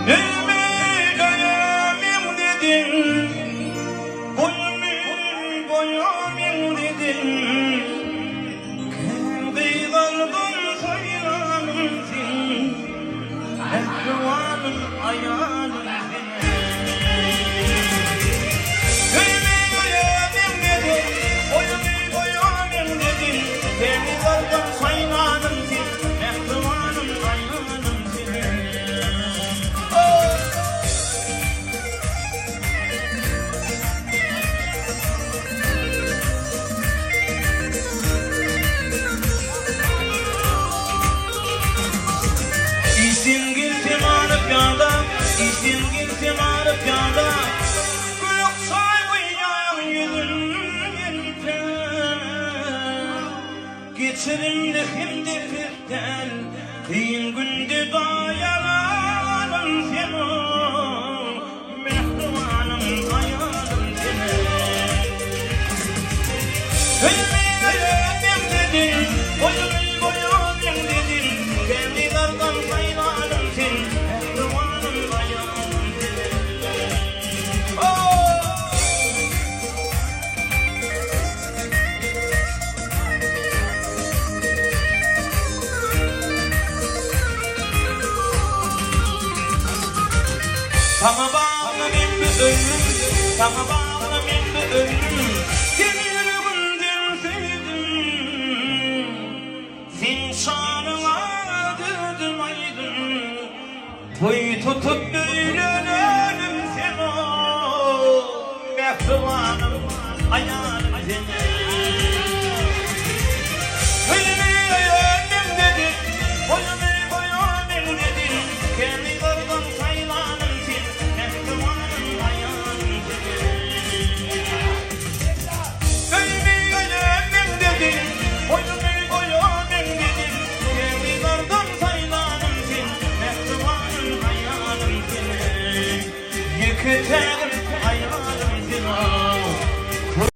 Elmi dedin, boyamın dedin. Kendi kalbim saylanımsın, ehvanım ayağım. İşin giltim arıp yanda, işin giltim arıp yanda. Gülük saygıyan yüzünde, geçirimli himdir firtel. Deyin günde dayanalım seni, mehribanım ayalım seni. Ölmeyeyim dedin, boyamın dedin. Kendi kardan saylanım seni, mehribanım ayalım seni. Sana bağlanayım bir ömrüm, sana bağlanayım bir ömrüm. Seni yüreğimden sevdim, sen şanına dördüm aydın. Toy tutup büyülenelim seni, mehribanım ayağım seni. Ölmeyeyim dedin, boyamın dedin. Kendi kardan saylanım seni, mehribanım ayağım seni. Ölmeyeyim dedin, boyamın dedin. Kendi kardan saylanım seni, mehribanım ayağım seni. Yıkacak